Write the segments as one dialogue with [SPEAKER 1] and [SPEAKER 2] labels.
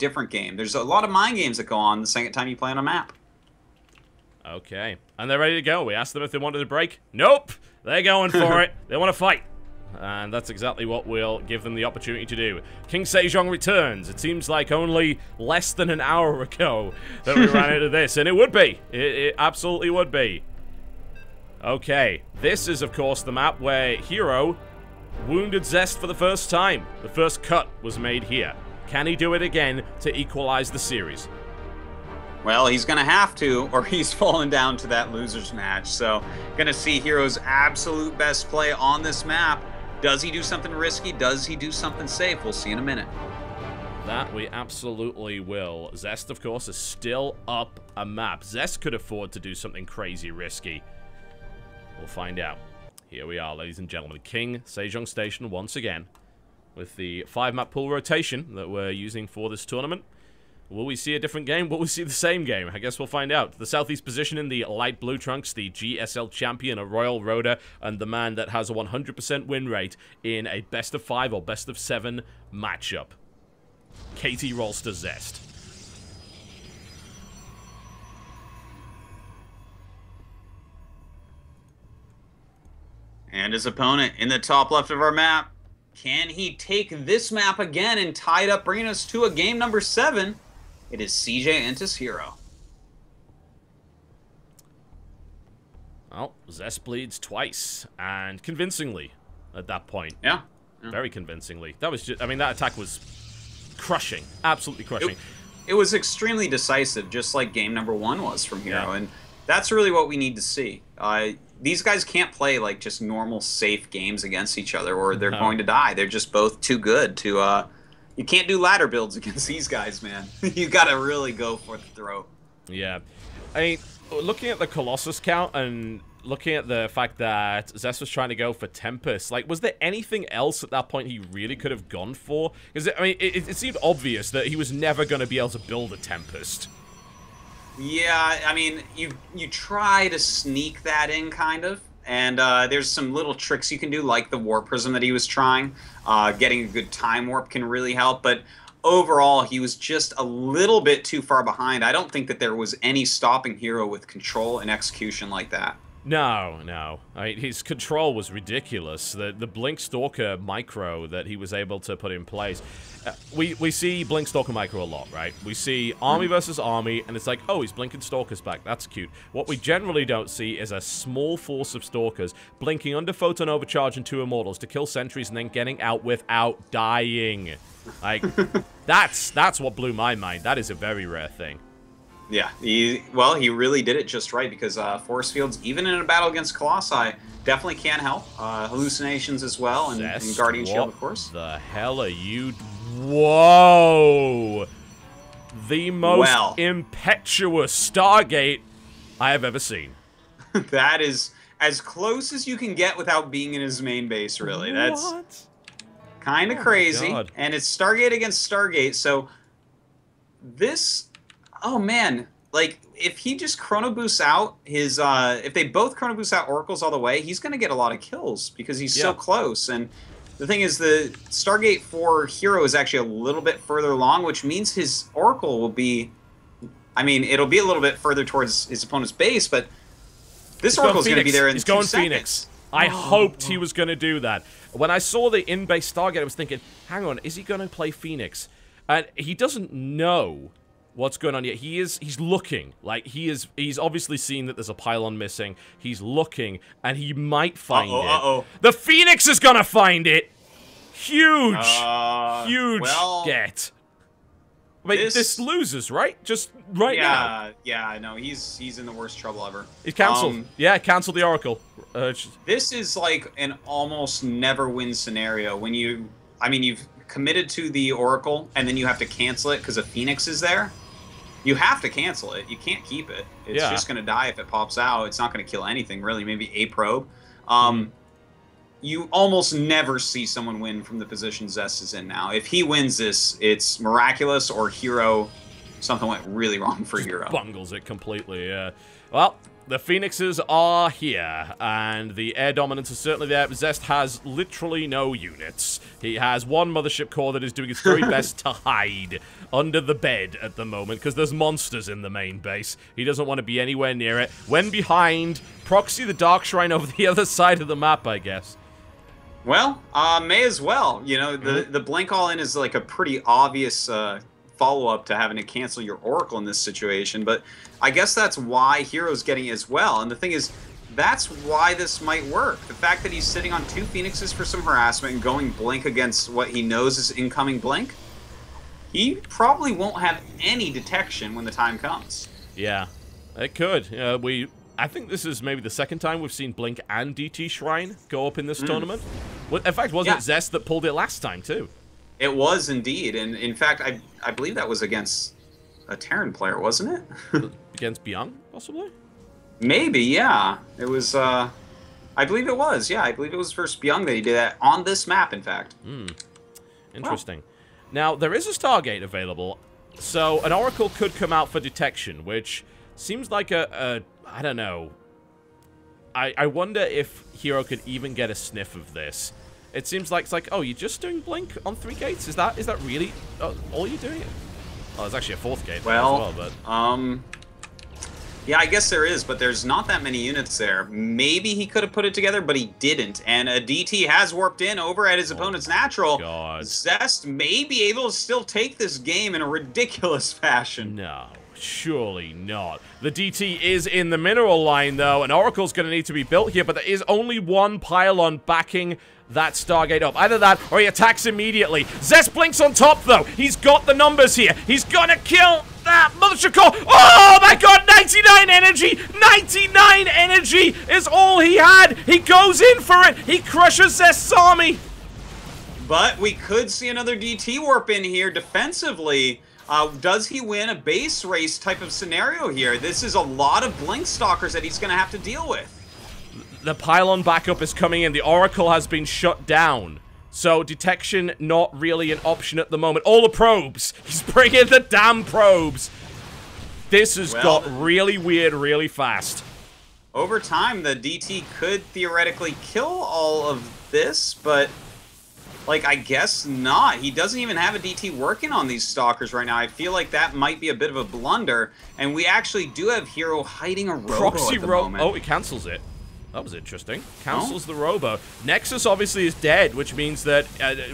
[SPEAKER 1] different game. There's a lot of mind games that go on the second time you play on a map.
[SPEAKER 2] Okay. And they're ready to go. We asked them if they wanted a break. Nope! They're going for it. They want to fight. And that's exactly what we'll give them the opportunity to do. King Sejong returns. It seems like only less than an hour ago that we ran into this. And it would be. It absolutely would be. Okay. This is, of course, the map where Hero wounded Zest for the first time. The first cut was made here. Can he do it again to equalize the series?
[SPEAKER 1] Well, he's going to have to, or he's fallen down to that loser's match. So, going to see Hero's absolute best play on this map. Does he do something risky? Does he do something safe? We'll see in a minute.
[SPEAKER 2] That we absolutely will. Zest, of course, is still up a map. Zest could afford to do something crazy risky. We'll find out. Here we are, ladies and gentlemen. King Sejong Station once again with the 5-map pool rotation that we're using for this tournament. Will we see a different game? Will we see the same game? I guess we'll find out. The Southeast position in the light blue trunks, the GSL champion, a Royal Roader, and the man that has a 100% win rate in a best of 5 or best of 7 matchup. Katie rolls to Zest.
[SPEAKER 1] And his opponent in the top left of our map. Can he take this map again and tie it up, bringing us to a game number 7? It is CJ Entis Hero.
[SPEAKER 2] Well, Zest bleeds twice, and convincingly at that point.
[SPEAKER 1] Yeah.
[SPEAKER 2] Very convincingly. That was just, I mean, that attack was crushing. Absolutely crushing.
[SPEAKER 1] It was extremely decisive, just like game number 1 was from Hero, and that's really what we need to see. These guys can't play like just normal, safe games against each other, or they're going to die. They're just both too good to... You can't do ladder builds against these guys, man. You gotta really go for the throat.
[SPEAKER 2] Yeah. I mean, looking at the Colossus count and looking at the fact that Zest was trying to go for Tempest, like, was there anything else at that point he really could have gone for? Because, I mean, it seemed obvious that he was never going to be able to build a Tempest.
[SPEAKER 1] Yeah, I mean, you try to sneak that in, kind of. And there's some little tricks you can do, like the Warp Prism that he was trying. Getting a good Time Warp can really help, but overall, he was just a little bit too far behind. I don't think that there was any stopping Hero with control and execution like that.
[SPEAKER 2] No, no. I mean, his control was ridiculous. The Blink Stalker micro that he was able to put in place. We see Blink Stalker micro a lot, right? We see army versus army, and it's like, oh, he's blinking Stalkers back. That's cute. What we generally don't see is a small force of Stalkers blinking under Photon Overcharge and 2 Immortals to kill sentries and then getting out without dying. Like, that's what blew my mind. That is a very rare thing.
[SPEAKER 1] Yeah, he really did it just right, because force fields, even in a battle against Colossi, definitely can help. Hallucinations as well, and Guardian Shield, of course.
[SPEAKER 2] What the hell are you... Whoa! The most impetuous Stargate I have ever seen.
[SPEAKER 1] That is as close as you can get without being in his main base, really. That's kind of crazy. And it's Stargate against Stargate, so this... Oh, man. Like, if he just Chrono Boosts out his... if they both Chrono Boost out Oracles all the way, he's going to get a lot of kills, because he's so close. And the thing is, the Stargate for Hero is actually a little bit further along, which means his Oracle will be... I mean, it'll be a little bit further towards his opponent's base, but this Oracle's going to be there in 2 seconds. He's going Phoenix.
[SPEAKER 2] I hoped he was going to do that. When I saw the in-base Stargate, I was thinking, hang on, is he going to play Phoenix? And he doesn't know what's going on yet. He's looking. Like, he's obviously seen that there's a pylon missing. He's looking, and he might find it. The Phoenix is gonna find it! Huge! Huge get. Wait, this loses, right? Just right now.
[SPEAKER 1] Yeah, I know. He's in the worst trouble ever.
[SPEAKER 2] He's cancelled. Yeah, cancelled the Oracle.
[SPEAKER 1] This is like an almost never win scenario when you... I mean, you've committed to the Oracle, and then you have to cancel it because a Phoenix is there. You have to cancel it. You can't keep it. It's just going to die if it pops out. It's not going to kill anything, really. Maybe a probe. You almost never see someone win from the position Zest is in now. If he wins this, it's miraculous, or Hero... Something went really wrong for Hero.
[SPEAKER 2] Bungles it completely, yeah. Well, The Phoenixes are here, and the air dominance is certainly there. Zest has literally no units. He has one mothership core that is doing its very best to hide under the bed at the moment, because there's monsters in the main base. He doesn't want to be anywhere near it. When behind, proxy the Dark Shrine over the other side of the map, I guess.
[SPEAKER 1] Well, may as well. You know, the blink all in is like a pretty obvious follow-up to having to cancel your Oracle in this situation, but I guess that's why Hero's getting it as well. And the thing is, that's why this might work. The fact that he's sitting on 2 Phoenixes for some harassment and going blink against what he knows is incoming blink, he probably won't have any detection when the time comes.
[SPEAKER 2] Yeah, it could. I think this is maybe the second time we've seen Blink and DT Shrine go up in this tournament. Well, in fact, wasn't it Zest that pulled it last time, too? It
[SPEAKER 1] was indeed, and in fact, I believe that was against a Terran player, wasn't it?
[SPEAKER 2] Against Bbyong, possibly?
[SPEAKER 1] Maybe, yeah. It was, I believe it was, yeah. I believe it was versus Bbyong that he did that on this map, in fact.
[SPEAKER 2] Interesting. Well. Now, there is a Stargate available, so an Oracle could come out for detection, which seems like I don't know. I wonder if Hero could even get a sniff of this. It seems like it's like, oh, you're just doing blink on 3 gates? Is that really all you're doing? Oh, there's actually a 4th gate
[SPEAKER 1] well,
[SPEAKER 2] as well, but
[SPEAKER 1] yeah, I guess there is, but there's not that many units there. Maybe he could have put it together, but he didn't. And a DT has warped in over at his opponent's natural.
[SPEAKER 2] God.
[SPEAKER 1] Zest may be able to still take this game in a ridiculous fashion.
[SPEAKER 2] No. Surely not. The DT is in the mineral line, though, and Oracle's going to need to be built here, but there is only one pylon backing that Stargate up. Either that, or he attacks immediately. Zest blinks on top, though. He's got the numbers here. He's gonna kill that mothership core. Oh, my God, 99 energy! 99 energy is all he had! He goes in for it! He crushes Zest's army!
[SPEAKER 1] But we could see another DT warp in here defensively. Does he win a base race type of scenario here? This is a lot of Blink Stalkers that he's going to have to deal with.
[SPEAKER 2] The pylon backup is coming in. The Oracle has been shut down. So detection not really an option at the moment. All the probes. He's bringing the damn probes. This has got really weird really fast.
[SPEAKER 1] Over time, the DT could theoretically kill all of this, but... like, I guess not. He doesn't even have a DT working on these Stalkers right now. I feel like that might be a bit of a blunder. And we actually do have Hero hiding a Robo
[SPEAKER 2] Proxy
[SPEAKER 1] at the moment.
[SPEAKER 2] Oh, he cancels it. That was interesting. Cancels the Robo. Nexus obviously is dead, which means that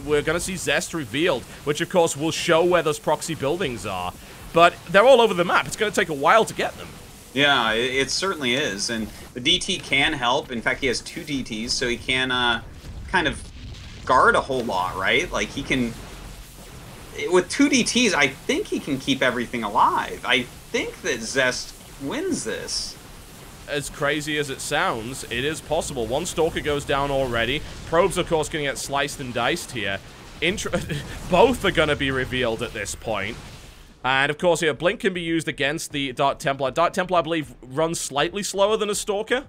[SPEAKER 2] we're going to see Zest revealed, which of course will show where those proxy buildings are. But they're all over the map. It's going to take a while to get them.
[SPEAKER 1] Yeah, it certainly is. And the DT can help. In fact, he has 2 DTs, so he can kind of guard a whole lot, right? Like, he can... with 2 DTs, I think he can keep everything alive. I think that Zest wins this.
[SPEAKER 2] As crazy as it sounds, it is possible. One Stalker goes down already. Probes, of course, going to get sliced and diced here. Both are going to be revealed at this point. And, of course, here, Blink can be used against the Dark Templar. Dark Templar, I believe, runs slightly slower than a Stalker.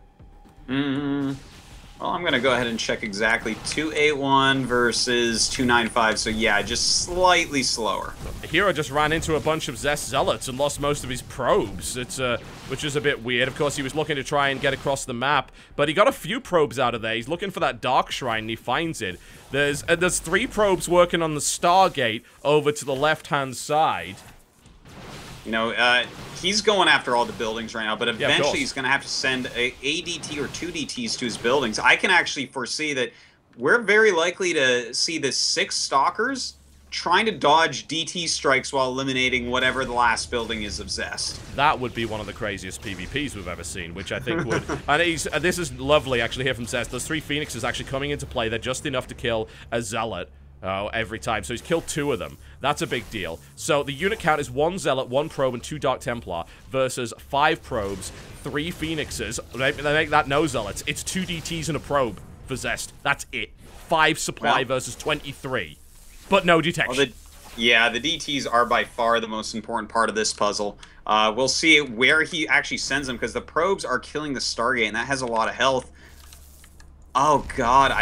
[SPEAKER 1] Well, I'm going to go ahead and check exactly. 281 versus 295, so yeah, just slightly slower.
[SPEAKER 2] Hero just ran into a bunch of Zest Zealots and lost most of his probes, which is a bit weird. Of course, he was looking to try and get across the map, but he got a few probes out of there. He's looking for that Dark Shrine, and he finds it. There's 3 probes working on the Stargate over to the left-hand side.
[SPEAKER 1] You know, he's going after all the buildings right now, but eventually he's going to have to send a DT or 2 DTs to his buildings. I can actually foresee that we're very likely to see the 6 Stalkers trying to dodge DT strikes while eliminating whatever the last building is of Zest.
[SPEAKER 2] That would be one of the craziest PvPs we've ever seen, which I think would... and this is lovely, actually, here from Zest. Those 3 Phoenixes actually coming into play. They're just enough to kill a Zealot. Every time. So he's killed 2 of them. That's a big deal. So the unit count is 1 Zealot, 1 Probe, and 2 Dark Templar versus 5 Probes, 3 Phoenixes. They make that no Zealots. It's 2 DTs and a Probe for Zest. That's it. 5 supply versus 23. But no detection.
[SPEAKER 1] Well, yeah, the DTs are by far the most important part of this puzzle. We'll see where he actually sends them, because the Probes are killing the Stargate, and that has a lot of health. Oh, God,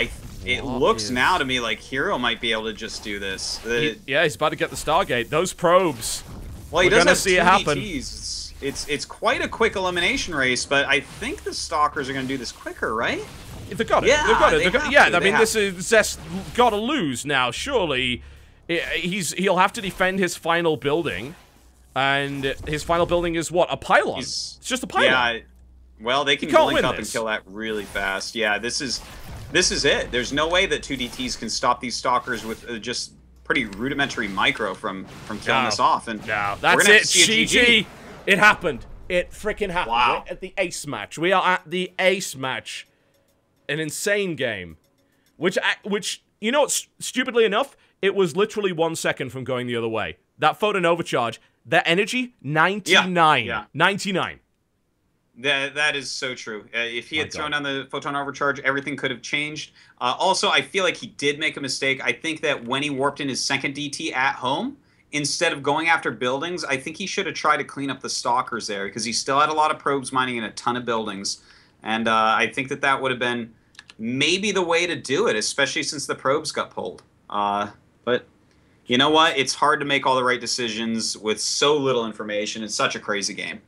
[SPEAKER 1] it looks now to me like Hero might be able to just do this.
[SPEAKER 2] Yeah, he's about to get the Stargate. Those probes.
[SPEAKER 1] Well, he does have 2 DTs. It's quite a quick elimination race, but I think the Stalkers are going to do this quicker, right?
[SPEAKER 2] They've got it.
[SPEAKER 1] Yeah,
[SPEAKER 2] they've got it.
[SPEAKER 1] they have
[SPEAKER 2] yeah,
[SPEAKER 1] to,
[SPEAKER 2] I mean, this is Zest got to lose now. Surely, he'll have to defend his final building, and his final building is what? A pylon. It's just a pylon.
[SPEAKER 1] Yeah. Well, they can blink up and kill that really fast. Yeah, this is it. There's no way that 2DTs can stop these Stalkers with just pretty rudimentary micro from killing this off. And
[SPEAKER 2] no, that's it. GG. It happened. It freaking happened.
[SPEAKER 1] Wow.
[SPEAKER 2] We're at the ace match. We are at the ace match. An insane game. Which you know what, stupidly enough, it was literally 1 second from going the other way. That photon overcharge, that energy, 99.
[SPEAKER 1] Yeah.
[SPEAKER 2] 99.
[SPEAKER 1] That is so true. If he had thrown down the photon overcharge, everything could have changed. Also, I feel like he did make a mistake. I think that when he warped in his second DT at home, instead of going after buildings, I think he should have tried to clean up the Stalkers there, because he still had a lot of probes mining in a ton of buildings. And I think that would have been maybe the way to do it, especially since the probes got pulled. But you know what? It's hard to make all the right decisions with so little information. It's such a crazy game.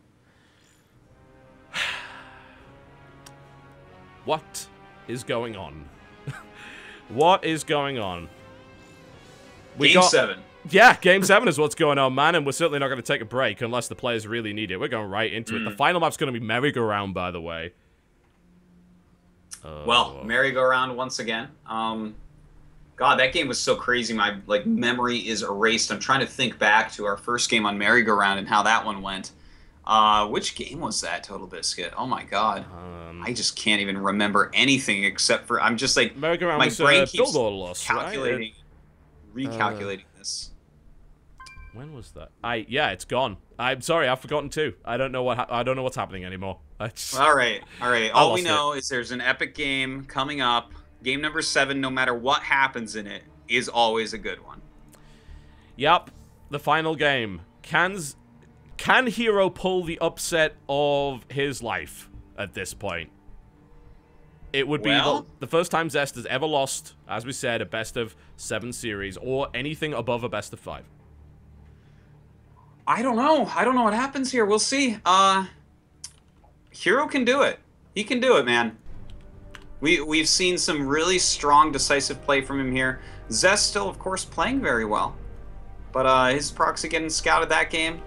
[SPEAKER 2] What is going on? What is going on?
[SPEAKER 1] Game 7.
[SPEAKER 2] Yeah, Game 7 is what's going on, man, and we're certainly not going to take a break unless the players really need it. We're going right into it. The final map's going to be merry-go-round, by the way.
[SPEAKER 1] Well, merry-go-round once again. God, that game was so crazy. My memory is erased. I'm trying to think back to our first game on merry-go-round and how that one went. Which game was that, Totalbiscuit? Oh my god. I just can't even remember anything except for I'm just like my brain keeps calculating, recalculating this.
[SPEAKER 2] When was that? Yeah, it's gone. I'm sorry, I've forgotten too. I don't know what's happening anymore.
[SPEAKER 1] All right. All we know is there's an epic game coming up. Game number 7, no matter what happens in it, is always a good one.
[SPEAKER 2] Yep, the final game. Can Hero pull the upset of his life at this point? It would be the first time Zest has ever lost, as we said, a best-of-7 series, or anything above a best-of-5.
[SPEAKER 1] I don't know. I don't know what happens here. We'll see. Hero can do it. He can do it, man. We've seen some really strong, decisive play from him here. Zest still, of course, playing very well. But his proxy getting scouted that game.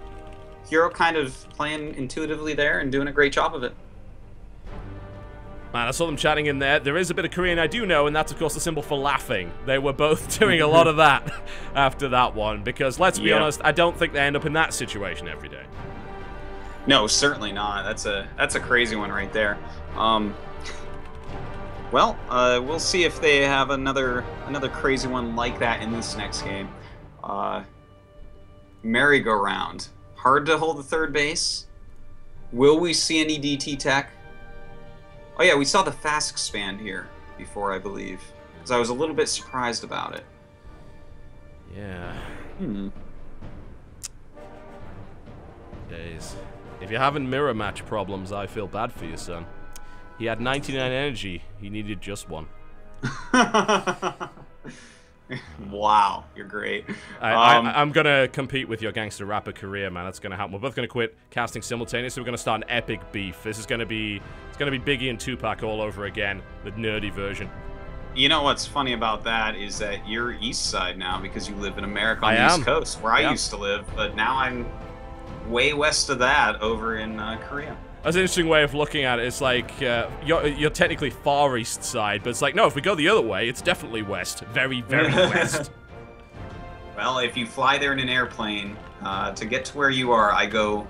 [SPEAKER 1] Hero kind of playing intuitively there and doing a great job of it.
[SPEAKER 2] Man, I saw them chatting in there. There is a bit of Korean I do know, and that's, of course, the symbol for laughing. They were both doing a lot of that after that one, because, let's be honest, I don't think they end up in that situation every day.
[SPEAKER 1] No, certainly not. That's a crazy one right there. Well, we'll see if they have another crazy one like that in this next game. Merry-go-round. Hard to hold the third base. Will we see any DT tech? Oh yeah, we saw the fast expand here before, I believe. Because I was a little bit surprised about it.
[SPEAKER 2] Yeah. Days. If you're having mirror match problems, I feel bad for you, son. He had 99 energy. He needed just one.
[SPEAKER 1] Wow, you're great.
[SPEAKER 2] I'm going to compete with your gangster rapper career, man. That's going to happen. We're both going to quit casting simultaneously. We're going to start an epic beef. This is going to be... It's going to be Biggie and Tupac all over again. The nerdy version.
[SPEAKER 1] You know what's funny about that is that you're east side now because you live in America on the East Coast, where I used to live. But now I'm way west of that over in Korea.
[SPEAKER 2] That's an interesting way of looking at it. It's like, you're technically far east side, but it's like, no, if we go the other way, it's definitely west. Very, very west.
[SPEAKER 1] Well, if you fly there in an airplane, to get to where you are, I go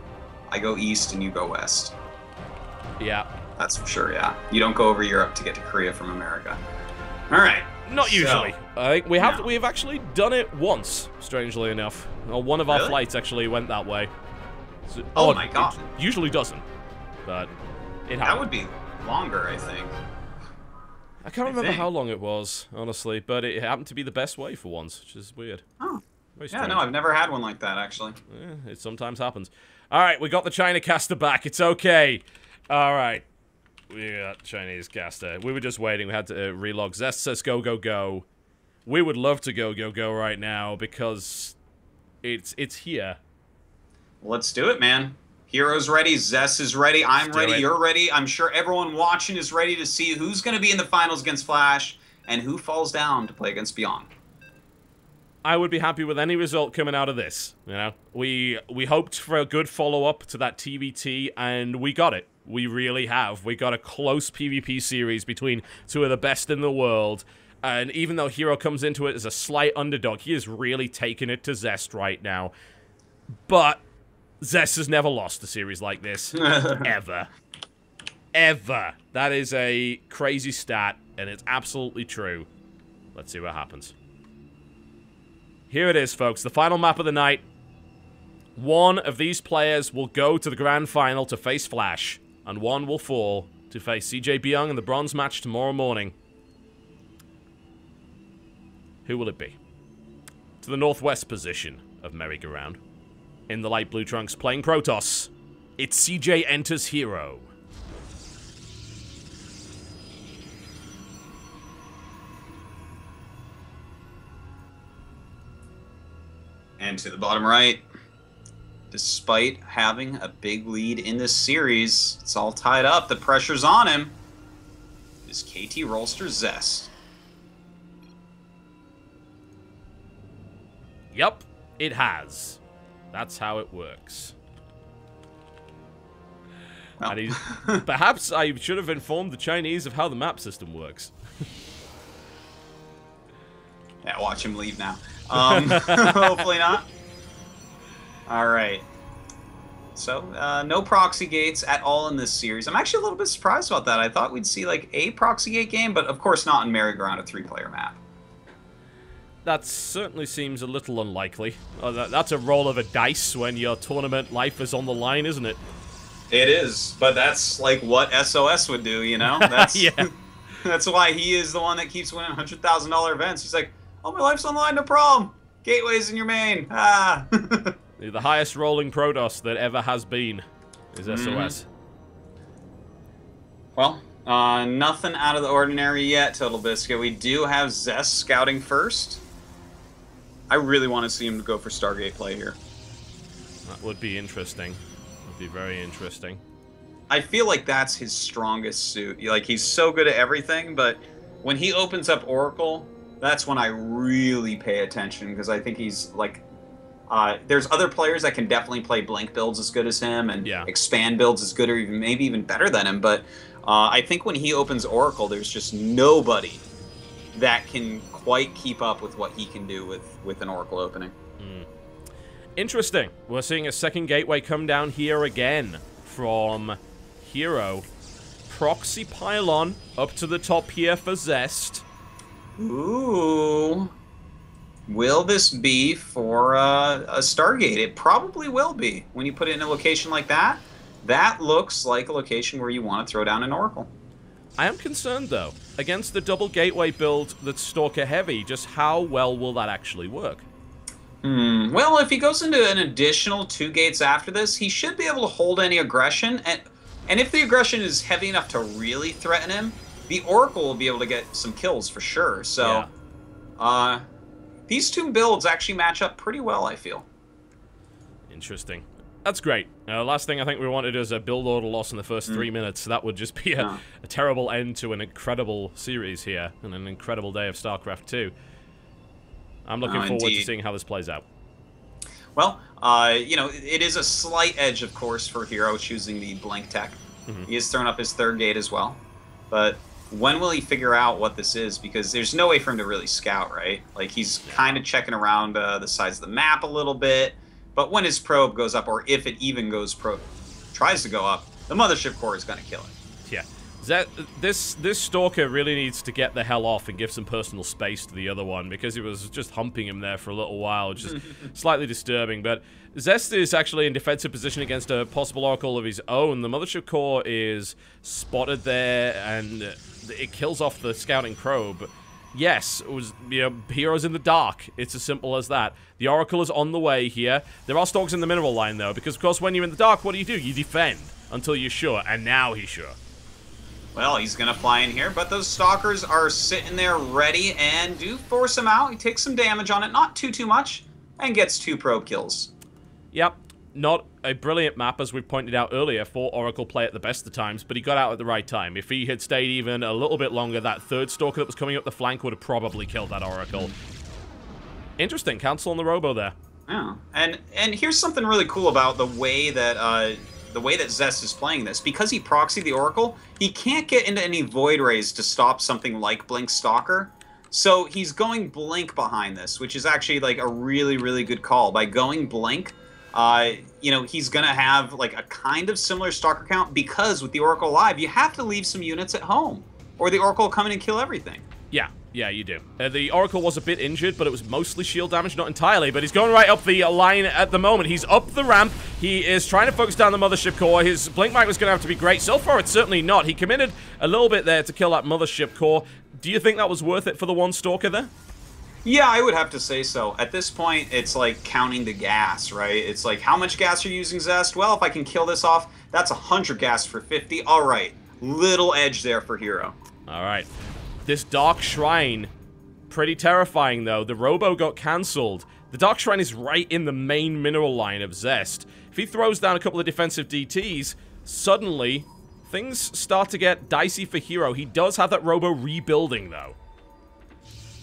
[SPEAKER 1] east and you go west.
[SPEAKER 2] Yeah.
[SPEAKER 1] That's for sure, yeah. You don't go over Europe to get to Korea from America. All right.
[SPEAKER 2] Not usually. I think we have actually done it once, strangely enough. Well, one of our flights actually went that way. So,
[SPEAKER 1] oh my god.
[SPEAKER 2] It usually doesn't. But it happened.
[SPEAKER 1] That would be longer, I think.
[SPEAKER 2] I can't remember how long it was, honestly, but it happened to be the best way for once, which is weird.
[SPEAKER 1] Oh. Yeah, no, I've never had one like that, actually.
[SPEAKER 2] Yeah, it sometimes happens. All right, we got the China caster back. It's okay. All right. We got Chinese caster. We were just waiting. We had to relog. Zest says go, go, go. We would love to go, go, go right now because it's here.
[SPEAKER 1] Let's do it, man. Hero's ready. Zess is ready. I'm ready.
[SPEAKER 2] it.
[SPEAKER 1] You're ready. I'm sure everyone watching is ready to see who's going to be in the finals against Flash and who falls down to play against Bbyong.
[SPEAKER 2] I would be happy with any result coming out of this. You know, we hoped for a good follow-up to that TVT, and we got it. We really have. We got a close PvP series between two of the best in the world, and even though Hero comes into it as a slight underdog, he is really taking it to Zest right now. But Zest has never lost a series like this. Ever. Ever. That is a crazy stat, and it's absolutely true. Let's see what happens. Here it is, folks. The final map of the night. One of these players will go to the grand final to face Flash, and one will fall to face CJ Bbyong in the bronze match tomorrow morning. Who will it be? To the northwest position of Merry-Go-Round. In the light blue trunks playing Protoss, it's CJ enters Hero.
[SPEAKER 1] And to the bottom right, despite having a big lead in this series, it's all tied up. The pressure's on him. Is KT Rollster Zest.
[SPEAKER 2] Yup, it has. That's how it works.
[SPEAKER 1] Well.
[SPEAKER 2] And perhaps I should have informed the Chinese of how the map system works.
[SPEAKER 1] Yeah, watch him leave now. Hopefully not. All right. So, no proxy gates at all in this series. I'm actually a little bit surprised about that. I thought we'd see, like, a proxy gate game, but of course not in Merry-Go-Round, a 3-player map.
[SPEAKER 2] That certainly seems a little unlikely. That's a roll of a dice when your tournament life is on the line, isn't it?
[SPEAKER 1] It is, but that's, like, what SOS would do, you know? That's,
[SPEAKER 2] yeah.
[SPEAKER 1] That's why he is the one that keeps winning $100,000 events. He's like, oh, my life's on the line, no problem. Gateway's in your main. Ah.
[SPEAKER 2] The highest rolling Protoss that ever has been is SOS.
[SPEAKER 1] Well, nothing out of the ordinary yet, Totalbiscuit. We do have Zest scouting first. I really want to see him go for Stargate play here.
[SPEAKER 2] That would be interesting. Would be very interesting.
[SPEAKER 1] I feel like that's his strongest suit. Like, he's so good at everything, but when he opens up Oracle, that's when I really pay attention, because I think he's, like, there's other players that can definitely play Blink builds as good as him, and Expand builds as good, or even maybe even better than him, but I think when he opens Oracle, there's just nobody that can quite keep up with what he can do with an Oracle opening.
[SPEAKER 2] Interesting. We're seeing a second gateway come down here again from Hero. Proxy Pylon up to the top here for Zest.
[SPEAKER 1] Ooh. Will this be for a Stargate? It probably will be. When you put it in a location like that, that looks like a location where you want to throw down an Oracle.
[SPEAKER 2] I am concerned, though, against the double gateway build that's Stalker heavy, just how well will that actually work?
[SPEAKER 1] Well, if he goes into an additional 2 gates after this, he should be able to hold any aggression, and if the aggression is heavy enough to really threaten him, the Oracle will be able to get some kills for sure. So, these 2 builds actually match up pretty well, I feel.
[SPEAKER 2] Interesting. That's great. Last thing I think we wanted is a build order loss in the first 3 minutes. So that would just be a terrible end to an incredible series here, and an incredible day of StarCraft 2. I'm looking forward to seeing how this plays out.
[SPEAKER 1] Well, you know, it is a slight edge, of course, for Hero choosing the Blink tech. He has thrown up his 3rd gate as well. But when will he figure out what this is? Because there's no way for him to really scout, right? Like, he's kind of checking around the sides of the map a little bit. But when his probe goes up, or if it even tries to go up, the Mothership Core is going to kill it.
[SPEAKER 2] Yeah. This Stalker really needs to get the hell off and give some personal space to the other one, because he was just humping him there for a little while, which is slightly disturbing. But Zest is actually in defensive position against a possible Oracle of his own. The Mothership Core is spotted there, and it kills off the scouting probe. Yes, it was, you know, Hero's in the dark. It's as simple as that. The Oracle is on the way here. There are Stalkers in the mineral line, though, because, of course, when you're in the dark, what do? You defend until you're sure, and now he's sure.
[SPEAKER 1] Well, he's going to fly in here, but those Stalkers are sitting there ready and do force him out. He takes some damage on it, not too much, and gets 2 probe kills.
[SPEAKER 2] Yep. not a brilliant map, as we pointed out earlier, for Oracle play at the best of times, but he got out at the right time. If he had stayed even a little bit longer, that third Stalker that was coming up the flank would have probably killed that Oracle. Interesting, cancel on the Robo there.
[SPEAKER 1] Yeah, and here's something really cool about the way that Zest is playing this. Because he proxied the Oracle, he can't get into any Void Rays to stop something like Blink Stalker. So he's going Blink behind this, which is actually like a really, really good call. By going Blink, you know, he's going to have like a kind of similar Stalker count, because with the Oracle alive, you have to leave some units at home, or the Oracle will come in and kill everything.
[SPEAKER 2] Yeah, you do. The Oracle was a bit injured, but it was mostly shield damage, not entirely, but he's going right up the line at the moment. He's up the ramp. He is trying to focus down the Mothership Core. His Blink Might was going to have to be great. So far, it's certainly not. He committed a little bit there to kill that Mothership Core. Do you think that was worth it for the one Stalker there?
[SPEAKER 1] Yeah, I would have to say so. At this point, it's like counting the gas, right? It's like, how much gas are you using, Zest? Well, if I can kill this off, that's 100 gas for 50. All right. Little edge there for Hero.
[SPEAKER 2] All right. This Dark Shrine, pretty terrifying though. The Robo got cancelled. The Dark Shrine is right in the main mineral line of Zest. If he throws down a couple of defensive DTs, suddenly things start to get dicey for Hero. He does have that Robo rebuilding though.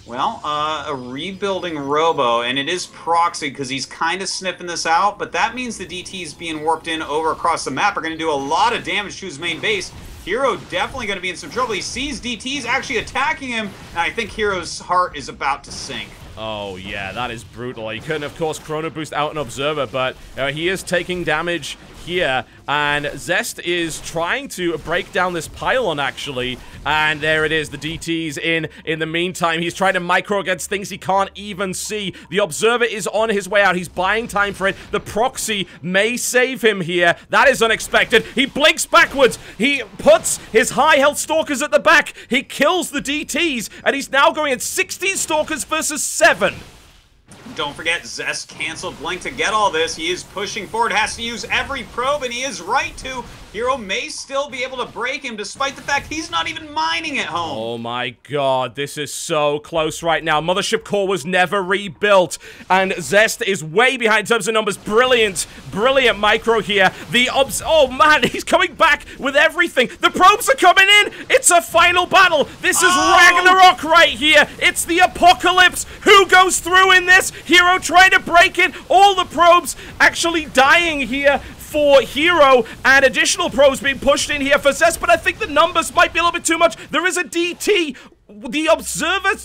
[SPEAKER 1] Well, a rebuilding Robo, and it is proxy because he's kind of sniffing this out, but that means the DTs being warped in over across the map are going to do a lot of damage to his main base. Hero definitely going to be in some trouble. He sees DTs actually attacking him, and I think Hero's heart is about to sink.
[SPEAKER 2] Oh, yeah, that is brutal. He couldn't, of course, Chrono Boost out an Observer, but he is taking damage here, and Zest is trying to break down this pylon, actually, and there it is, the DT's in the meantime. He's trying to micro against things he can't even see. The Observer is on his way out. He's buying time for it. The Proxy may save him here. That is unexpected. He blinks backwards. He puts his high health Stalkers at the back. He kills the DT's, and he's now going at 16 Stalkers versus 7.
[SPEAKER 1] Don't forget, Zest canceled Blink to get all this. He is pushing forward, has to use every probe, and he is right to. Hero may still be able to break him, despite the fact he's not even mining at home.
[SPEAKER 2] Oh my god, this is so close right now. Mothership Core was never rebuilt, and Zest is way behind in terms of numbers. Brilliant, brilliant micro here. Oh man, he's coming back with everything. The probes are coming in. It's a final battle. This is Ragnarok right here. It's the apocalypse. Who goes through in this? Hero trying to break it. All the probes actually dying here for Hero, and additional probes being pushed in here for Zest, but I think the numbers might be a little bit too much. There is a DT. The Observer...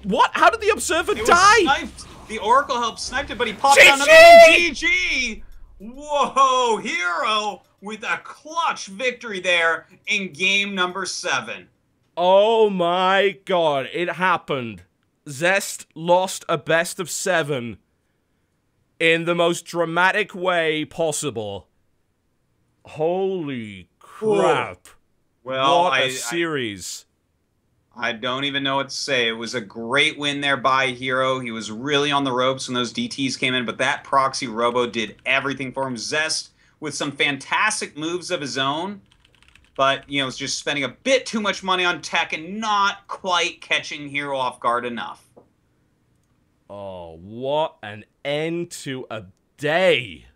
[SPEAKER 2] What? How did the Observer die?
[SPEAKER 1] Sniped. The Oracle helped snipe it, but he popped down another one. GG! Whoa, Hero with a clutch victory there in game number 7.
[SPEAKER 2] Oh my god, it happened. Zest lost a best of 7 in the most dramatic way possible. Holy crap.
[SPEAKER 1] Well,
[SPEAKER 2] what a series.
[SPEAKER 1] I don't even know what to say. It was a great win there by Hero. He was really on the ropes when those DTs came in, but that proxy Robo did everything for him. Zest with some fantastic moves of his own, but, you know, was just spending a bit too much money on tech and not quite catching Hero off guard enough.
[SPEAKER 2] Oh, what an end to a day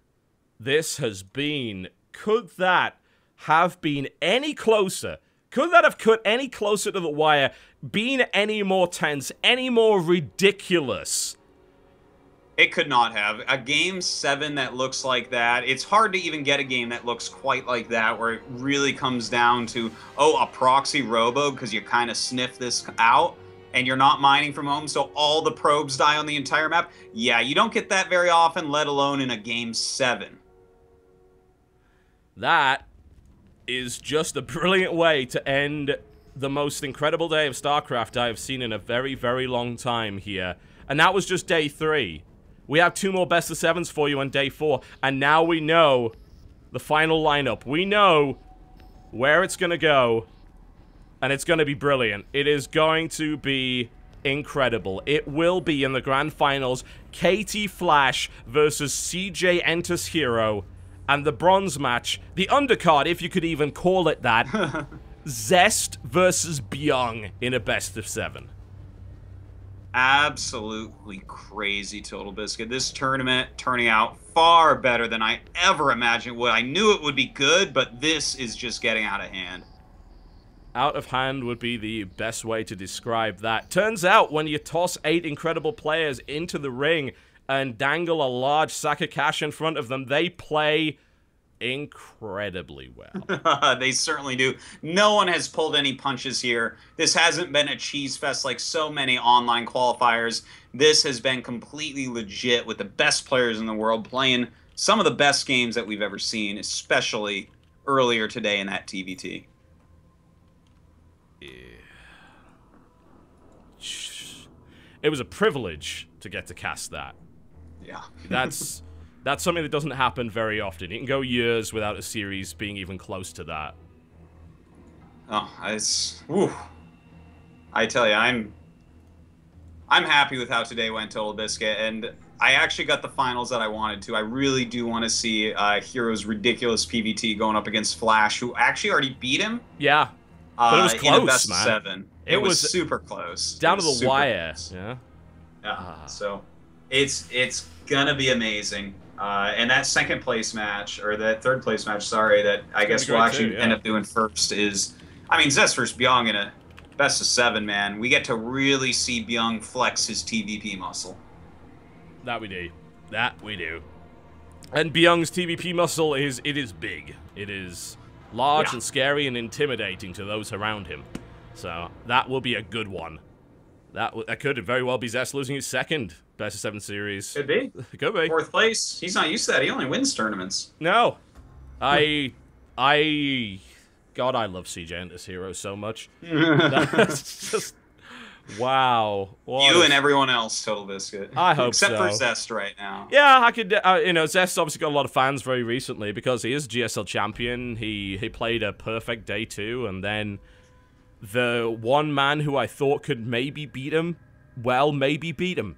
[SPEAKER 2] this has been. Could that have been any closer? Could that have cut any closer to the wire? Been any more tense? Any more ridiculous?
[SPEAKER 1] It could not have. A game 7 that looks like that, it's hard to even get a game that looks quite like that, where it really comes down to, oh, a proxy Robo, because you kind of sniff this out, and you're not mining from home, so all the probes die on the entire map. Yeah, you don't get that very often, let alone in a game 7.
[SPEAKER 2] That is just a brilliant way to end the most incredible day of StarCraft I have seen in a very, very long time here. And that was just day 3. We have 2 more best of 7s for you on day 4, and now we know the final lineup. We know where it's going to go, and it's going to be brilliant. It is going to be incredible. It will be in the grand finals, KT Flash versus CJ Enters Hero, and the bronze match, the undercard, if you could even call it that, Zest versus Bbyong in a best of 7.
[SPEAKER 1] Absolutely crazy, Totalbiscuit. This tournament turning out far better than I ever imagined would. I knew it would be good, but this is just getting out of hand.
[SPEAKER 2] Out of hand would be the best way to describe that. Turns out, when you toss 8 incredible players into the ring and dangle a large sack of cash in front of them, they play incredibly well.
[SPEAKER 1] They certainly do. No one has pulled any punches here. This hasn't been a cheese fest like so many online qualifiers. This has been completely legit with the best players in the world playing some of the best games that we've ever seen, especially earlier today in that TVT.
[SPEAKER 2] It was a privilege to get to cast that.
[SPEAKER 1] Yeah.
[SPEAKER 2] That's something that doesn't happen very often. You can go years without a series being even close to that.
[SPEAKER 1] Oh, whew. I tell you, I'm happy with how today went, Totalbiscuit, and I actually got the finals that I wanted to. I really do want to see Hero's ridiculous PVT going up against Flash, who actually already beat him.
[SPEAKER 2] Yeah, but it was close,
[SPEAKER 1] in a best
[SPEAKER 2] man.
[SPEAKER 1] of 7. It was super close.
[SPEAKER 2] Down to the wire. Close. Yeah.
[SPEAKER 1] Yeah. So it's gonna be amazing. And that second place match, or that third place match, sorry, that I guess we'll actually end up doing first is, I mean, Zest versus Bbyong in a best of 7, man. We get to really see Bbyong flex his TVP muscle.
[SPEAKER 2] That we do. That we do. And Bbyong's TVP muscle is big. It is large and scary and intimidating to those around him. So that will be a good one. That could very well be Zest losing his second best of 7 series.
[SPEAKER 1] Could be.
[SPEAKER 2] Could be.
[SPEAKER 1] 4th place. He's not used to that. He only wins tournaments.
[SPEAKER 2] No. God, I love CJ and this hero so much. That's just, wow.
[SPEAKER 1] You and everyone else, Totalbiscuit.
[SPEAKER 2] I hope
[SPEAKER 1] Except
[SPEAKER 2] so.
[SPEAKER 1] for Zest right now.
[SPEAKER 2] Yeah, I could, Zest obviously got a lot of fans very recently because he is GSL champion. He played a perfect day 2, and then the one man who I thought could maybe beat him, well, maybe beat him.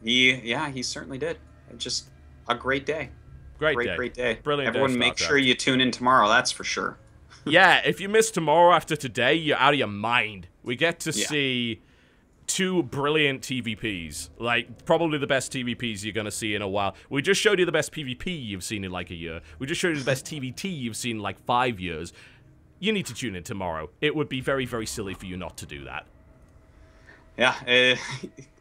[SPEAKER 1] He certainly did. Just a great day.
[SPEAKER 2] Great
[SPEAKER 1] day.
[SPEAKER 2] Brilliant.
[SPEAKER 1] Everyone make sure you tune in tomorrow, that's for sure.
[SPEAKER 2] Yeah, if you miss tomorrow after today, you're out of your mind. We get to see 2 brilliant TVPs. Like, probably the best TVPs you're going to see in a while. We just showed you the best PvP you've seen in like a year. We just showed you the best TVT you've seen in like 5 years. You need to tune in tomorrow. It would be very, very silly for you not to do that.
[SPEAKER 1] Yeah,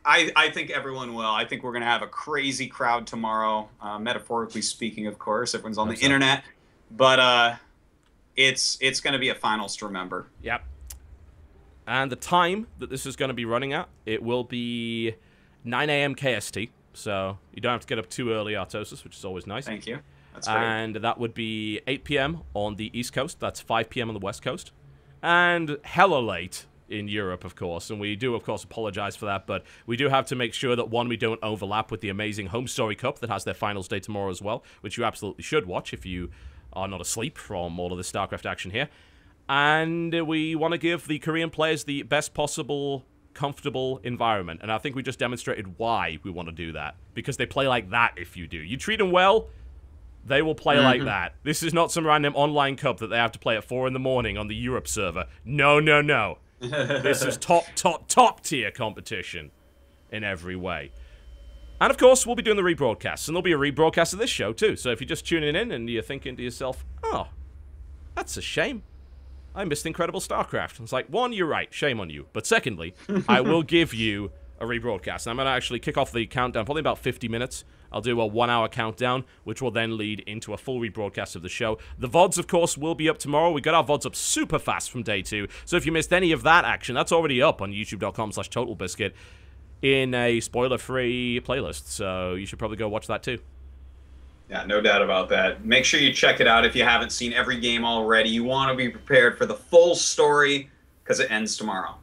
[SPEAKER 1] I think everyone will. I think we're going to have a crazy crowd tomorrow, metaphorically speaking, of course. Everyone's on the internet. But it's going to be a finals to remember.
[SPEAKER 2] Yep. And the time that this is going to be running at, it will be 9 a.m. KST. So you don't have to get up too early, Artosis, which is always nice.
[SPEAKER 1] Thank you. That's great.
[SPEAKER 2] And that would be 8 p.m. on the East Coast. That's 5 p.m. on the West Coast. And hella late in Europe, of course. And we do, of course, apologize for that. But we do have to make sure that, one, we don't overlap with the amazing Home Story Cup that has their finals day tomorrow as well, which you absolutely should watch if you are not asleep from all of the StarCraft action here. And we want to give the Korean players the best possible comfortable environment. And I think we just demonstrated why we want to do that. Because they play like that if you do. You treat them well, they will play like that. This is not some random online cup that they have to play at 4 in the morning on the Europe server. No, no, no. This is top tier competition in every way. And of course, we'll be doing the rebroadcasts. And there'll be a rebroadcast of this show too. So if you're just tuning in and you're thinking to yourself, oh, that's a shame. I missed incredible StarCraft. It's like, one, you're right. Shame on you. But secondly, I will give you a rebroadcast. And I'm going to actually kick off the countdown, probably about 50 minutes. I'll do a 1-hour countdown, which will then lead into a full rebroadcast of the show. The VODs, of course, will be up tomorrow. We got our VODs up super fast from day 2. So if you missed any of that action, that's already up on youtube.com/TotalBiscuit in a spoiler-free playlist. So you should probably go watch that too.
[SPEAKER 1] Yeah, no doubt about that. Make sure you check it out if you haven't seen every game already. You want to be prepared for the full story because it ends tomorrow.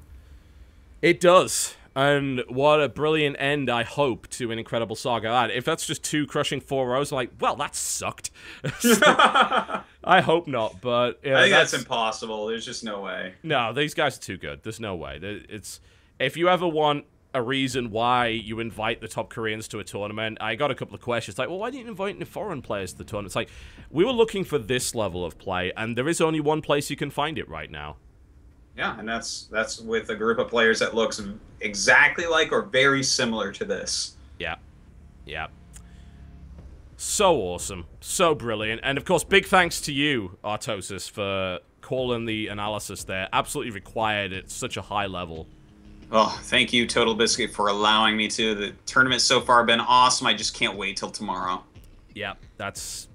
[SPEAKER 2] It does. And what a brilliant end, I hope, to an incredible saga. If that's just 2 crushing 4-0s, I'm like, well, that sucked. I hope not, but...
[SPEAKER 1] I think that's impossible. There's just no way.
[SPEAKER 2] No, these guys are too good. There's no way. If you ever want a reason why you invite the top Koreans to a tournament, I got a couple of questions. Like, well, why didn't you invite any foreign players to the tournament? It's like, we were looking for this level of play, and there is only one place you can find it right now.
[SPEAKER 1] Yeah, and that's with a group of players that looks exactly like or very similar to this.
[SPEAKER 2] Yeah. Yeah. So awesome. So brilliant. And of course, big thanks to you, Artosis, for calling the analysis there. Absolutely required at such a high level.
[SPEAKER 1] Oh, thank you, Totalbiscuit, for allowing me to. The tournament's so far been awesome. I just can't wait till tomorrow.
[SPEAKER 2] Yeah, that's